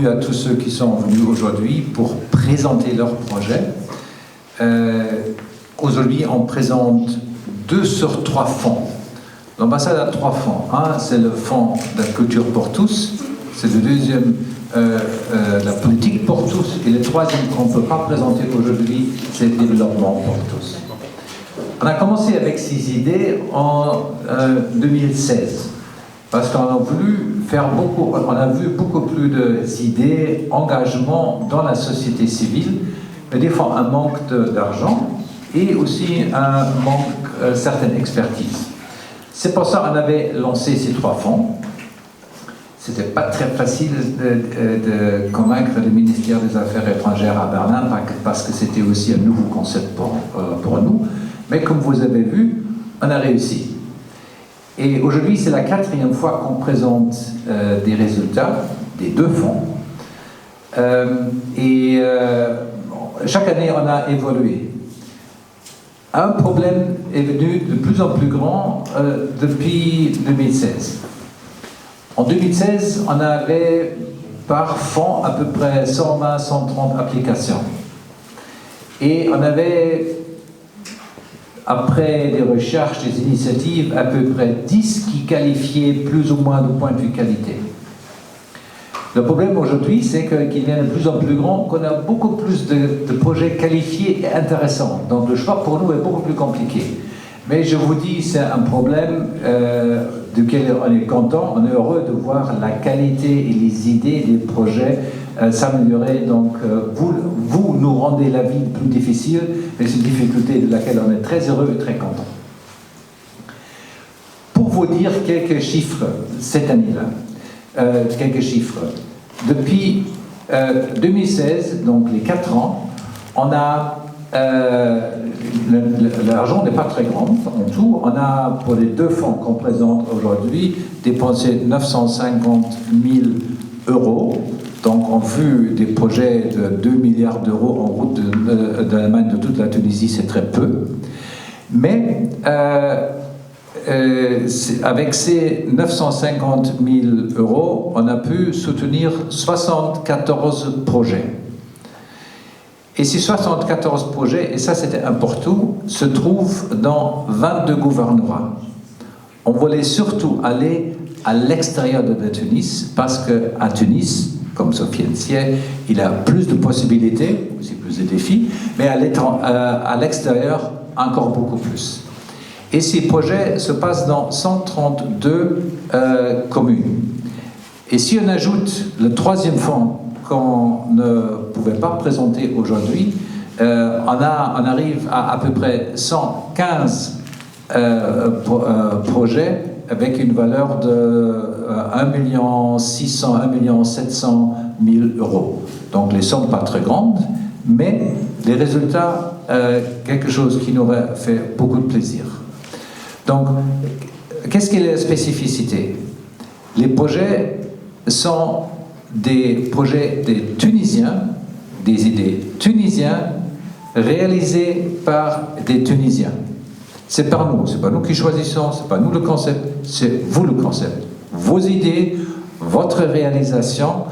bienvenue à tous ceux qui sont venus aujourd'hui pour présenter leur projet. Aujourd'hui, on présente 2 sur 3 fonds. L'ambassade a 3 fonds. Un, c'est le fonds de la culture pour tous. C'est le deuxième, la politique pour tous. Et le troisième qu'on ne peut pas présenter aujourd'hui, c'est le développement pour tous. On a commencé avec ces idées en 2016. Parce qu'on a voulu faire beaucoup, on a vu beaucoup plus d'idées, engagement dans la société civile, mais des fois un manque d'argent et aussi un manque certaine expertise. C'est pour ça qu'on avait lancé ces 3 fonds. C'était pas très facile de convaincre le ministère des Affaires étrangères à Berlin parce que c'était aussi un nouveau concept pour nous. Mais comme vous avez vu, on a réussi. Et aujourd'hui, c'est la 4e fois qu'on présente des résultats des 2 fonds. Chaque année, on a évolué. Un problème est venu de plus en plus grand depuis 2016. En 2016, on avait par fonds à peu près 120-130 applications. Et on avait, après des recherches, des initiatives, à peu près 10 qui qualifiaient plus ou moins de point de vue qualité. Le problème aujourd'hui, c'est qu'il devient de plus en plus grand, qu'on a beaucoup plus de projets qualifiés et intéressants. Donc le choix pour nous est beaucoup plus compliqué. Mais je vous dis, c'est un problème duquel on est content, on est heureux de voir la qualité et les idées des projets s'améliorer. Donc vous nous rendez la vie plus difficile, mais c'est une difficulté de laquelle on est très heureux et très content. Pour vous dire quelques chiffres cette année-là, quelques chiffres. Depuis 2016, donc les 4 ans, on a l'argent n'est pas très grand en tout. On a, pour les 2 fonds qu'on présente aujourd'hui, dépensé 950 000 €. Donc, en vue des projets de 2 milliards d'euros en route de l'Allemagne de toute la Tunisie, c'est très peu. Mais avec ces 950 000 €, on a pu soutenir 74 projets. Et ces 74 projets, et ça c'était important, se trouvent dans 22 gouvernements. On voulait surtout aller à l'extérieur de la Tunis, parce qu'à Tunis, comme Sofiane sait, il a plus de possibilités, aussi plus de défis, mais à l'extérieur, encore beaucoup plus. Et ces projets se passent dans 132 communes. Et si on ajoute le 3e fonds qu'on ne pouvait pas présenter aujourd'hui, on arrive à peu près 115 projets avec une valeur de 1 600 000, 1 700 000 €. Donc les sommes pas très grandes, mais les résultats, quelque chose qui nous aurait fait beaucoup de plaisir. Donc, qu'est-ce qu'est la spécificité? Les projets sont des projets des Tunisiens, des idées tunisiennes réalisées par des Tunisiens. C'est par nous, c'est pas nous qui choisissons, c'est pas nous le concept, c'est vous le concept. Vos idées, votre réalisation,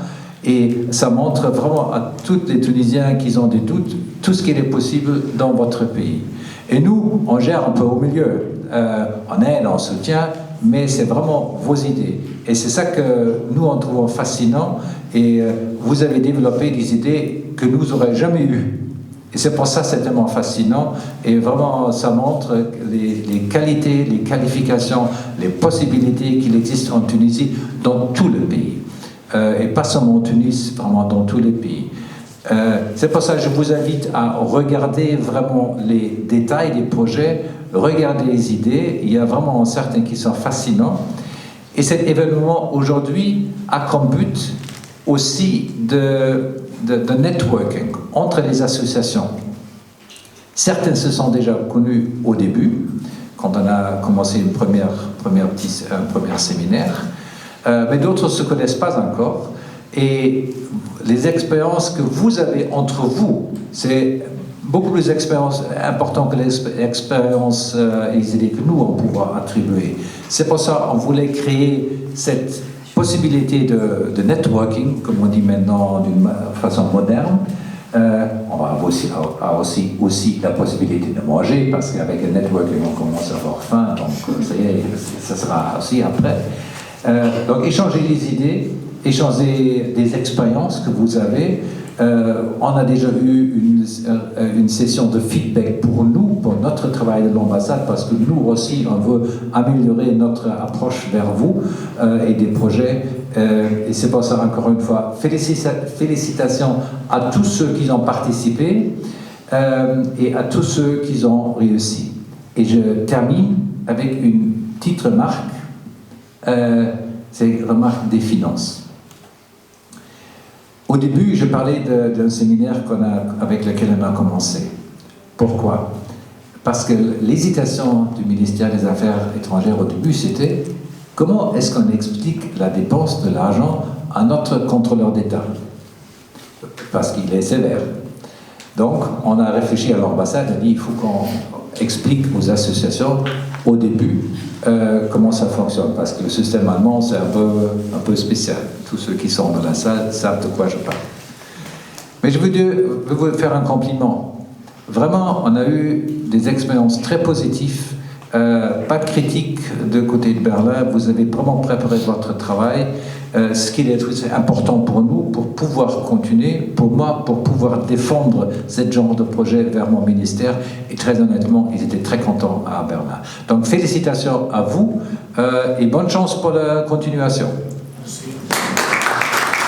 et ça montre vraiment à tous les Tunisiens qui ont des doutes, tout ce qui est possible dans votre pays. Et nous, on gère un peu au milieu, on aide, on soutient, mais c'est vraiment vos idées. Et c'est ça que nous, on trouve fascinant. Et vous avez développé des idées que nous n'aurions jamais eues. Et c'est pour ça que c'est tellement fascinant. Et vraiment, ça montre les qualités, les qualifications, les possibilités qu'il existe en Tunisie, dans tout le pays. Et pas seulement en Tunisie, vraiment dans tous les pays. C'est pour ça que je vous invite à regarder vraiment les détails des projets, regarder les idées. Il y a vraiment certains qui sont fascinants. Et cet événement aujourd'hui a comme but aussi de networking entre les associations. Certaines se sont déjà connues au début, quand on a commencé un premier séminaire, mais d'autres ne se connaissent pas encore. Et les expériences que vous avez entre vous, c'est beaucoup plus important que les expériences et les idées que nous, on pourra attribuer. C'est pour ça qu'on voulait créer cette possibilités de networking, comme on dit maintenant d'une façon moderne. On va avoir aussi la possibilité de manger, parce qu'avec le networking, on commence à avoir faim, donc ça y est, ça sera aussi après. Donc échanger des idées, échanger des expériences que vous avez. On a déjà eu une session de feedback pour nous, pour notre travail de l'ambassade, parce que nous aussi, on veut améliorer notre approche vers vous et des projets. Et c'est pour ça, encore une fois, félicitations à tous ceux qui ont participé et à tous ceux qui ont réussi. Et je termine avec une petite remarque, c'est une remarque des finances. Au début, je parlais d'un séminaire avec lequel on a commencé. Pourquoi? Parce que l'hésitation du ministère des Affaires étrangères au début, c'était comment est-ce qu'on explique la dépense de l'argent à notre contrôleur d'État? Parce qu'il est sévère. Donc, on a réfléchi à l'ambassade, on a dit il faut qu'on explique aux associations au début comment ça fonctionne, parce que le système allemand, c'est un peu spécial. Tous ceux qui sont dans la salle savent de quoi je parle. Mais je veux vous faire un compliment. Vraiment, on a eu des expériences très positives, pas de critique de côté de Berlin. Vous avez vraiment préparé votre travail. Ce qui est important pour nous, pour pouvoir continuer, pour moi, pour pouvoir défendre ce genre de projet vers mon ministère. Et très honnêtement, ils étaient très contents à Berlin. Donc félicitations à vous et bonne chance pour la continuation.